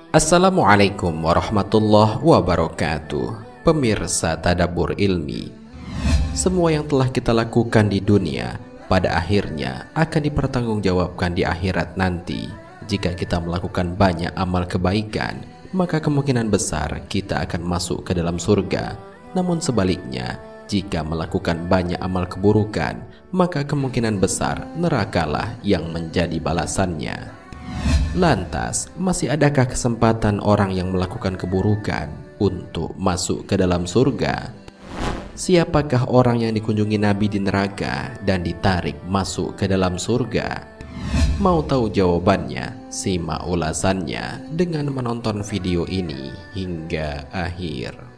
Assalamualaikum warahmatullahi wabarakatuh. Pemirsa Tadabbur Ilmi, semua yang telah kita lakukan di dunia pada akhirnya akan dipertanggungjawabkan di akhirat nanti. Jika kita melakukan banyak amal kebaikan, maka kemungkinan besar kita akan masuk ke dalam surga. Namun sebaliknya, jika melakukan banyak amal keburukan, maka kemungkinan besar nerakalah yang menjadi balasannya. Lantas, masih adakah kesempatan orang yang melakukan keburukan untuk masuk ke dalam surga? Siapakah orang yang dikunjungi Nabi di neraka dan ditarik masuk ke dalam surga? Mau tahu jawabannya? Simak ulasannya dengan menonton video ini hingga akhir.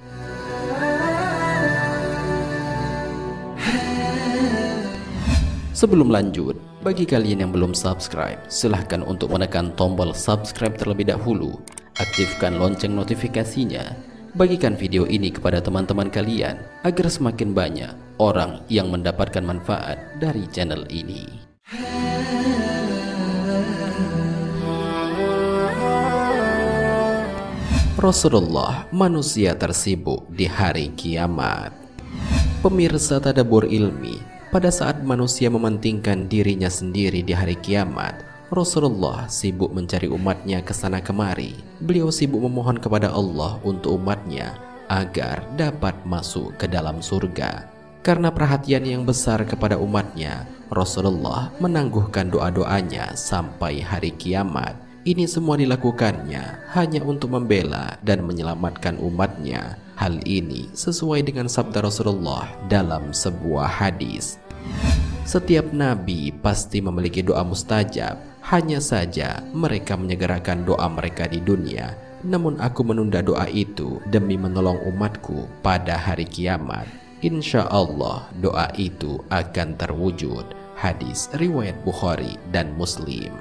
Sebelum lanjut, bagi kalian yang belum subscribe, silahkan untuk menekan tombol subscribe terlebih dahulu. Aktifkan lonceng notifikasinya. Bagikan video ini kepada teman-teman kalian agar semakin banyak orang yang mendapatkan manfaat dari channel ini. Rasulullah, manusia tersibuk di hari kiamat. Pemirsa Tadabbur Ilmi, pada saat manusia mementingkan dirinya sendiri di hari kiamat, Rasulullah sibuk mencari umatnya ke sana kemari. Beliau sibuk memohon kepada Allah untuk umatnya agar dapat masuk ke dalam surga. Karena perhatian yang besar kepada umatnya, Rasulullah menangguhkan doa-doanya sampai hari kiamat. Ini semua dilakukannya hanya untuk membela dan menyelamatkan umatnya. Hal ini sesuai dengan sabda Rasulullah dalam sebuah hadis. Setiap nabi pasti memiliki doa mustajab, hanya saja mereka menyegerakan doa mereka di dunia. Namun aku menunda doa itu demi menolong umatku pada hari kiamat. Insya Allah doa itu akan terwujud. Hadis riwayat Bukhari dan Muslim.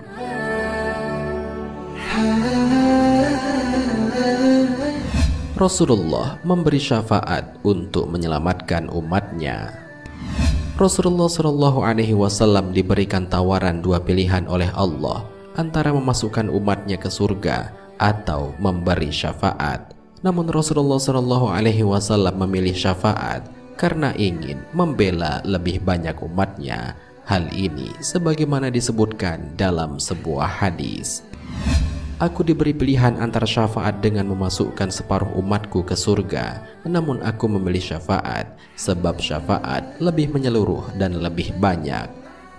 Rasulullah memberi syafaat untuk menyelamatkan umatnya. Rasulullah Shallallahu Alaihi Wasallam diberikan tawaran dua pilihan oleh Allah antara memasukkan umatnya ke surga atau memberi syafaat. Namun Rasulullah Shallallahu Alaihi Wasallam memilih syafaat karena ingin membela lebih banyak umatnya. Hal ini sebagaimana disebutkan dalam sebuah hadis. Aku diberi pilihan antara syafaat dengan memasukkan separuh umatku ke surga. Namun aku memilih syafaat, sebab syafaat lebih menyeluruh dan lebih banyak.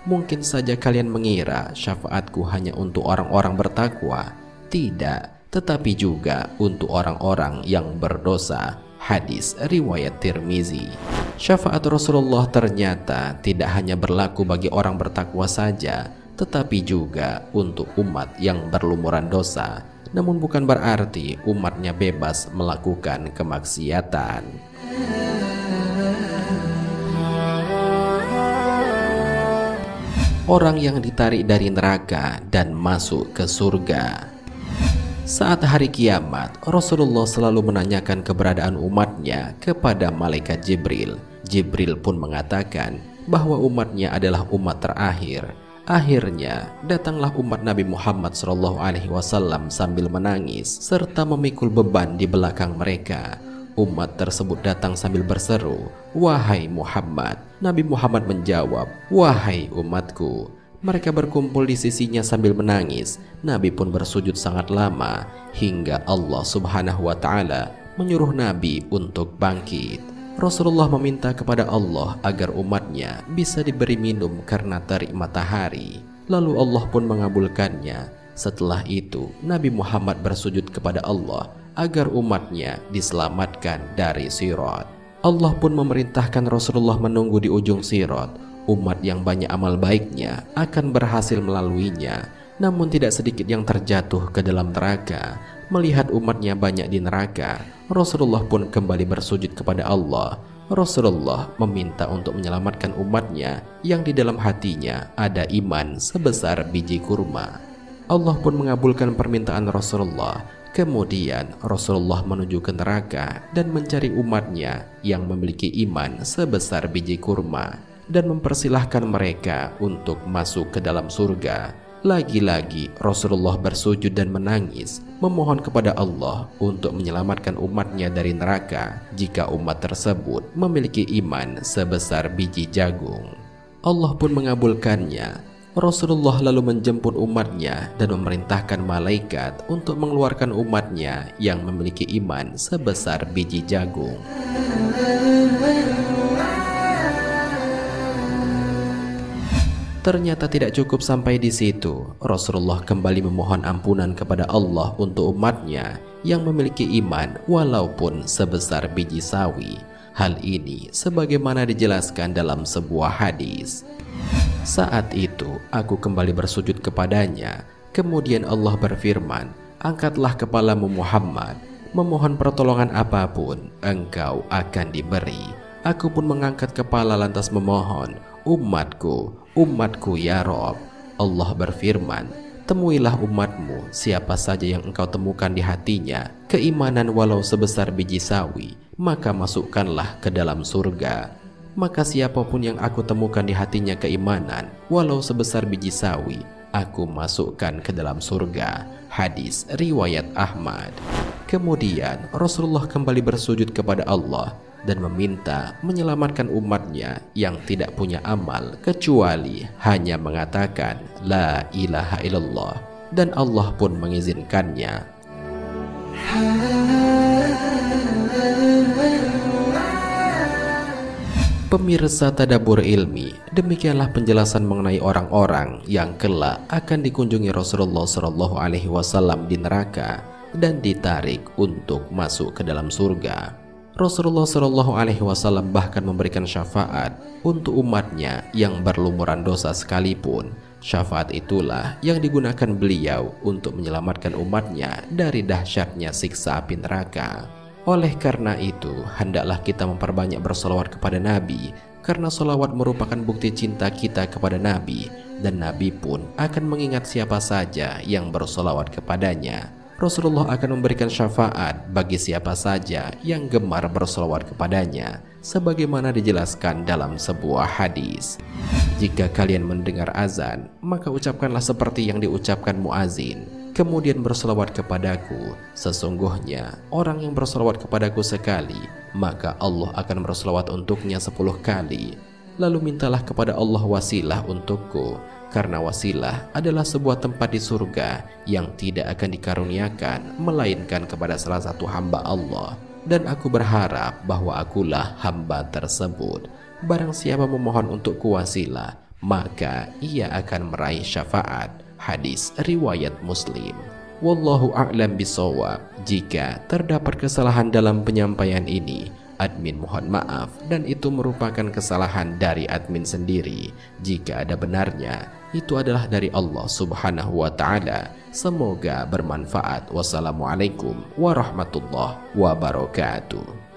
Mungkin saja kalian mengira syafaatku hanya untuk orang-orang bertakwa. Tidak, tetapi juga untuk orang-orang yang berdosa. Hadis riwayat Tirmizi. Syafaat Rasulullah ternyata tidak hanya berlaku bagi orang bertakwa saja, tetapi juga untuk umat yang berlumuran dosa. Namun bukan berarti umatnya bebas melakukan kemaksiatan. Orang yang ditarik dari neraka dan masuk ke surga. Saat hari kiamat, Rasulullah selalu menanyakan keberadaan umatnya kepada malaikat Jibril. Jibril pun mengatakan bahwa umatnya adalah umat terakhir. Akhirnya datanglah umat Nabi Muhammad SAW sambil menangis serta memikul beban di belakang mereka. Umat tersebut datang sambil berseru, "Wahai Muhammad." Nabi Muhammad menjawab, "Wahai umatku." Mereka berkumpul di sisinya sambil menangis. Nabi pun bersujud sangat lama hingga Allah Subhanahu wa Ta'ala menyuruh Nabi untuk bangkit. Rasulullah meminta kepada Allah agar umatnya bisa diberi minum karena terik matahari. Lalu Allah pun mengabulkannya. Setelah itu, Nabi Muhammad bersujud kepada Allah agar umatnya diselamatkan dari Sirat. Allah pun memerintahkan Rasulullah menunggu di ujung Sirat. Umat yang banyak amal baiknya akan berhasil melaluinya. Namun tidak sedikit yang terjatuh ke dalam neraka. Melihat umatnya banyak di neraka, Rasulullah pun kembali bersujud kepada Allah. Rasulullah meminta untuk menyelamatkan umatnya yang di dalam hatinya ada iman sebesar biji kurma. Allah pun mengabulkan permintaan Rasulullah. Kemudian Rasulullah menuju ke neraka dan mencari umatnya yang memiliki iman sebesar biji kurma dan mempersilahkan mereka untuk masuk ke dalam surga. Lagi-lagi Rasulullah bersujud dan menangis, memohon kepada Allah untuk menyelamatkan umatnya dari neraka jika umat tersebut memiliki iman sebesar biji jagung. Allah pun mengabulkannya. Rasulullah lalu menjemput umatnya dan memerintahkan malaikat untuk mengeluarkan umatnya yang memiliki iman sebesar biji jagung. Ternyata tidak cukup sampai di situ. Rasulullah kembali memohon ampunan kepada Allah untuk umatnya yang memiliki iman walaupun sebesar biji sawi. Hal ini sebagaimana dijelaskan dalam sebuah hadis. Saat itu aku kembali bersujud kepadanya. Kemudian Allah berfirman, "Angkatlah kepalamu Muhammad, memohon pertolongan apapun engkau akan diberi." Aku pun mengangkat kepala lantas memohon, "Umatku, umatku ya Rob." Allah berfirman, "Temuilah umatmu, siapa saja yang engkau temukan di hatinya keimanan walau sebesar biji sawi, maka masukkanlah ke dalam surga. Maka siapapun yang aku temukan di hatinya keimanan walau sebesar biji sawi, aku masukkan ke dalam surga." Hadis riwayat Ahmad. Kemudian Rasulullah kembali bersujud kepada Allah dan meminta menyelamatkan umatnya yang tidak punya amal kecuali hanya mengatakan la ilaha illallah, dan Allah pun mengizinkannya. Pemirsa Tadabbur Ilmi, demikianlah penjelasan mengenai orang-orang yang kelak akan dikunjungi Rasulullah SAW di neraka dan ditarik untuk masuk ke dalam surga. Rasulullah SAW bahkan memberikan syafaat untuk umatnya yang berlumuran dosa sekalipun. Syafaat itulah yang digunakan beliau untuk menyelamatkan umatnya dari dahsyatnya siksa api neraka. Oleh karena itu, hendaklah kita memperbanyak bersolawat kepada Nabi, karena solawat merupakan bukti cinta kita kepada Nabi, dan Nabi pun akan mengingat siapa saja yang bersolawat kepadanya. Rasulullah akan memberikan syafaat bagi siapa saja yang gemar bersolawat kepadanya, sebagaimana dijelaskan dalam sebuah hadis. Jika kalian mendengar azan, maka ucapkanlah seperti yang diucapkan muazin, kemudian bersolawat kepadaku. Sesungguhnya orang yang bersolawat kepadaku sekali, maka Allah akan bersolawat untuknya 10 kali. Lalu mintalah kepada Allah wasilah untukku, karena wasilah adalah sebuah tempat di surga yang tidak akan dikaruniakan melainkan kepada salah satu hamba Allah, dan aku berharap bahwa akulah hamba tersebut. Barang siapa memohon untukku wasilah, maka ia akan meraih syafaat. Hadis riwayat Muslim. Wallahu a'lam bishawab. Jika terdapat kesalahan dalam penyampaian ini, admin mohon maaf, dan itu merupakan kesalahan dari admin sendiri. Jika ada benarnya, itu adalah dari Allah Subhanahu wa ta'ala. Semoga bermanfaat. Wassalamualaikum warahmatullahi wabarakatuh.